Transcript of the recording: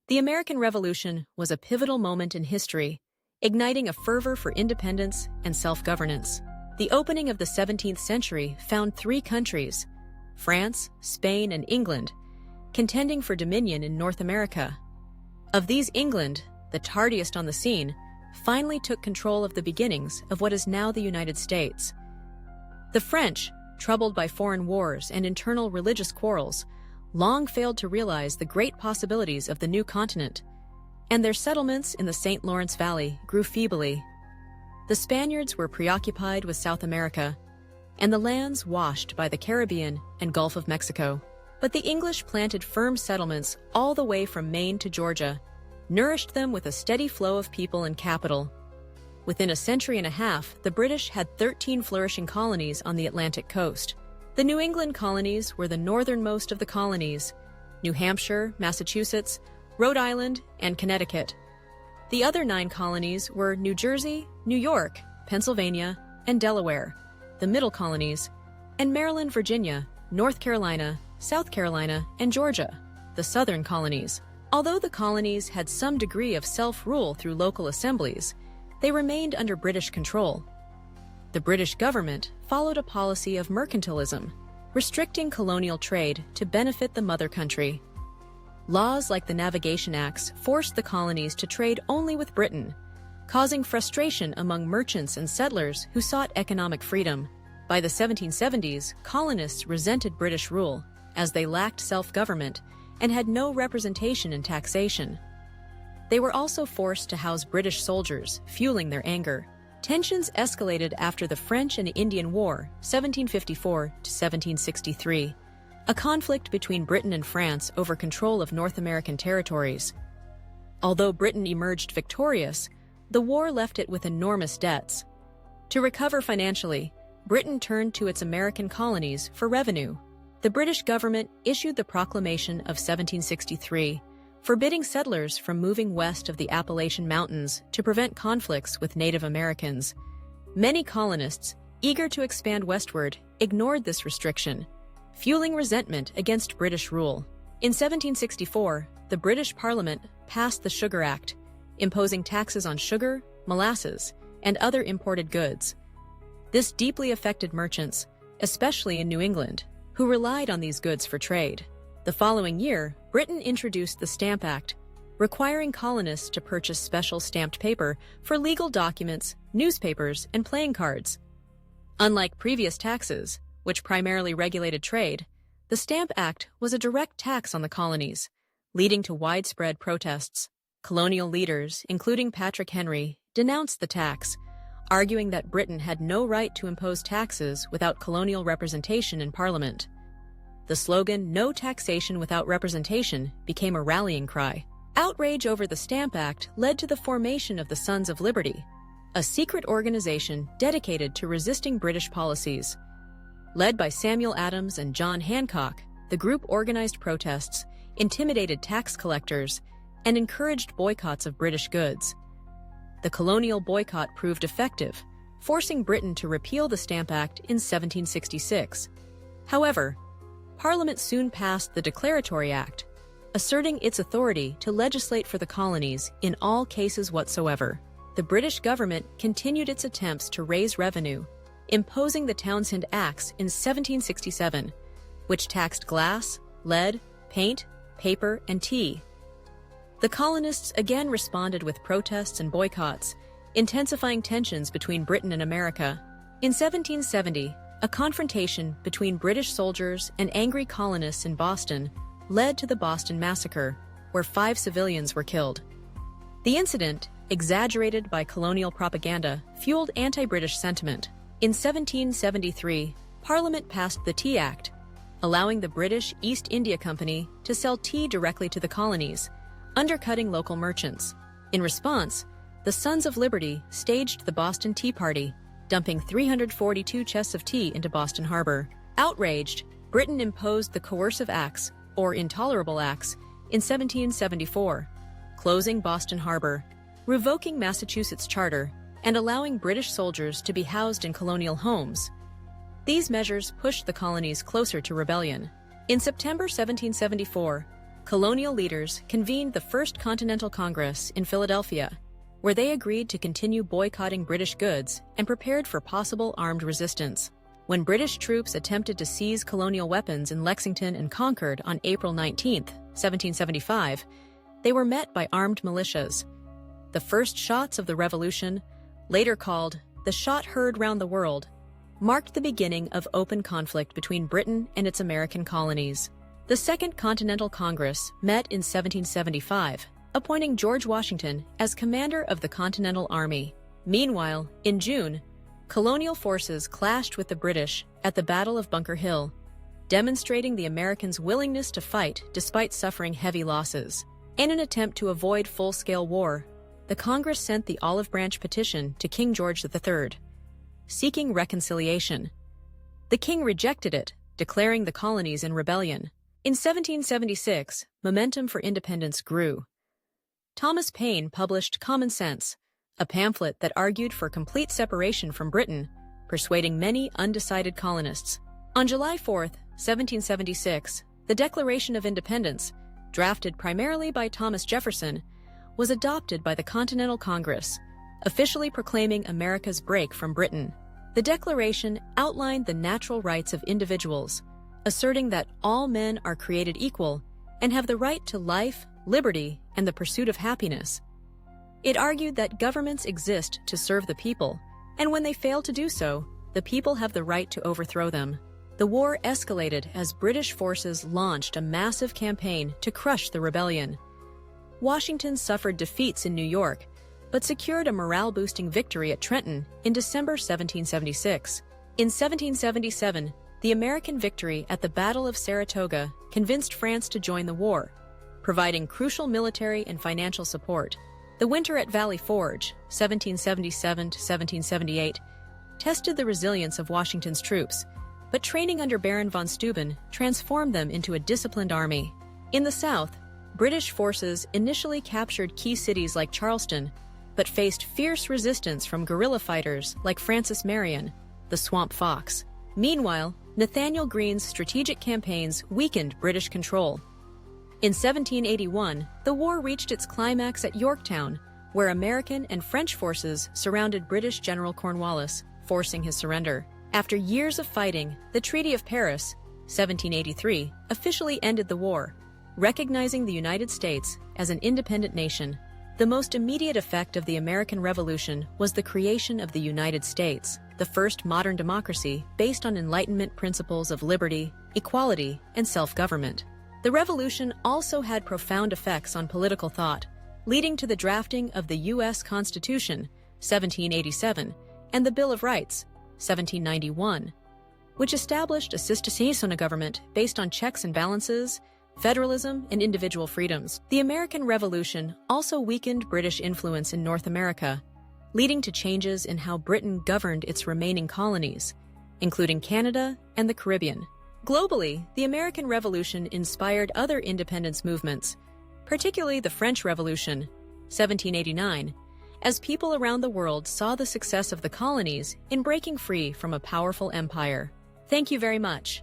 The American Revolution was a pivotal moment in history, igniting a fervor for independence and self-governance. The opening of the 17th century found three countries, France, Spain, and England, contending for dominion in North America. Of these, England, the tardiest on the scene, finally took control of the beginnings of what is now the United States. The French, troubled by foreign wars and internal religious quarrels, long failed to realize the great possibilities of the new continent, and their settlements in the St. Lawrence Valley grew feebly. The Spaniards were preoccupied with South America, and the lands washed by the Caribbean and Gulf of Mexico. But the English planted firm settlements all the way from Maine to Georgia, nourished them with a steady flow of people and capital. Within a century and a half, the British had 13 flourishing colonies on the Atlantic coast. The New England colonies were the northernmost of the colonies: New Hampshire, Massachusetts, Rhode Island, and Connecticut. The other 9 colonies were New Jersey, New York, Pennsylvania, and Delaware, the middle colonies, and Maryland, Virginia, North Carolina, South Carolina, and Georgia, the southern colonies. Although the colonies had some degree of self-rule through local assemblies, they remained under British control. The British government followed a policy of mercantilism, restricting colonial trade to benefit the mother country. Laws like the Navigation Acts forced the colonies to trade only with Britain, causing frustration among merchants and settlers who sought economic freedom. By the 1770s, colonists resented British rule, as they lacked self-government and had no representation in taxation. They were also forced to house British soldiers, fueling their anger. Tensions escalated after the French and Indian War, 1754 to 1763, a conflict between Britain and France over control of North American territories. Although Britain emerged victorious, the war left it with enormous debts. To recover financially, Britain turned to its American colonies for revenue. The British government issued the Proclamation of 1763, forbidding settlers from moving west of the Appalachian Mountains to prevent conflicts with Native Americans. Many colonists, eager to expand westward, ignored this restriction, fueling resentment against British rule. In 1764, the British Parliament passed the Sugar Act, imposing taxes on sugar, molasses, and other imported goods. This deeply affected merchants, especially in New England, who relied on these goods for trade. The following year, Britain introduced the Stamp Act, requiring colonists to purchase special stamped paper for legal documents, newspapers, and playing cards. Unlike previous taxes, which primarily regulated trade, the Stamp Act was a direct tax on the colonies, leading to widespread protests. Colonial leaders, including Patrick Henry, denounced the tax, arguing that Britain had no right to impose taxes without colonial representation in Parliament. The slogan, "No taxation without representation," became a rallying cry. Outrage over the Stamp Act led to the formation of the Sons of Liberty, a secret organization dedicated to resisting British policies. Led by Samuel Adams and John Hancock, the group organized protests, intimidated tax collectors, and encouraged boycotts of British goods. The colonial boycott proved effective, forcing Britain to repeal the Stamp Act in 1766. However, Parliament soon passed the Declaratory Act, asserting its authority to legislate for the colonies in all cases whatsoever. The British government continued its attempts to raise revenue, imposing the Townshend Acts in 1767, which taxed glass, lead, paint, paper, and tea. The colonists again responded with protests and boycotts, intensifying tensions between Britain and America. In 1770, a confrontation between British soldiers and angry colonists in Boston led to the Boston Massacre, where 5 civilians were killed. The incident, exaggerated by colonial propaganda, fueled anti-British sentiment. In 1773, Parliament passed the Tea Act, allowing the British East India Company to sell tea directly to the colonies, undercutting local merchants. In response, the Sons of Liberty staged the Boston Tea Party, dumping 342 chests of tea into Boston Harbor. Outraged, Britain imposed the Coercive Acts, or Intolerable Acts, in 1774, closing Boston Harbor, revoking Massachusetts' charter, and allowing British soldiers to be housed in colonial homes. These measures pushed the colonies closer to rebellion. In September 1774, colonial leaders convened the First Continental Congress in Philadelphia, where they agreed to continue boycotting British goods and prepared for possible armed resistance. When British troops attempted to seize colonial weapons in Lexington and Concord on April 19, 1775, they were met by armed militias. The first shots of the Revolution, later called the Shot Heard Round the World, marked the beginning of open conflict between Britain and its American colonies. The Second Continental Congress met in 1775, appointing George Washington as commander of the Continental Army. Meanwhile, in June, colonial forces clashed with the British at the Battle of Bunker Hill, demonstrating the Americans' willingness to fight despite suffering heavy losses. In an attempt to avoid full-scale war, the Congress sent the Olive Branch Petition to King George III, seeking reconciliation. The king rejected it, declaring the colonies in rebellion. In 1776, momentum for independence grew. Thomas Paine published Common Sense, a pamphlet that argued for complete separation from Britain, persuading many undecided colonists. On July 4, 1776, the Declaration of Independence, drafted primarily by Thomas Jefferson, was adopted by the Continental Congress, officially proclaiming America's break from Britain. The Declaration outlined the natural rights of individuals, asserting that all men are created equal and have the right to life, liberty, and the pursuit of happiness. It argued that governments exist to serve the people, and when they fail to do so, the people have the right to overthrow them. The war escalated as British forces launched a massive campaign to crush the rebellion. Washington suffered defeats in New York, but secured a morale-boosting victory at Trenton in December 1776. In 1777, the American victory at the Battle of Saratoga convinced France to join the war, providing crucial military and financial support. The winter at Valley Forge, 1777 to 1778, tested the resilience of Washington's troops, but training under Baron von Steuben transformed them into a disciplined army. In the South, British forces initially captured key cities like Charleston, but faced fierce resistance from guerrilla fighters like Francis Marion, the Swamp Fox. Meanwhile, Nathaniel Greene's strategic campaigns weakened British control. In 1781, the war reached its climax at Yorktown, where American and French forces surrounded British General Cornwallis, forcing his surrender. After years of fighting, the Treaty of Paris, 1783, officially ended the war, recognizing the United States as an independent nation. The most immediate effect of the American Revolution was the creation of the United States, the first modern democracy based on Enlightenment principles of liberty, equality, and self-government. The Revolution also had profound effects on political thought, leading to the drafting of the U.S. Constitution, 1787, and the Bill of Rights, 1791, which established a secession government based on checks and balances, federalism, and individual freedoms. The American Revolution also weakened British influence in North America, leading to changes in how Britain governed its remaining colonies, including Canada and the Caribbean. Globally, the American Revolution inspired other independence movements, particularly the French Revolution, 1789, as people around the world saw the success of the colonies in breaking free from a powerful empire. Thank you very much.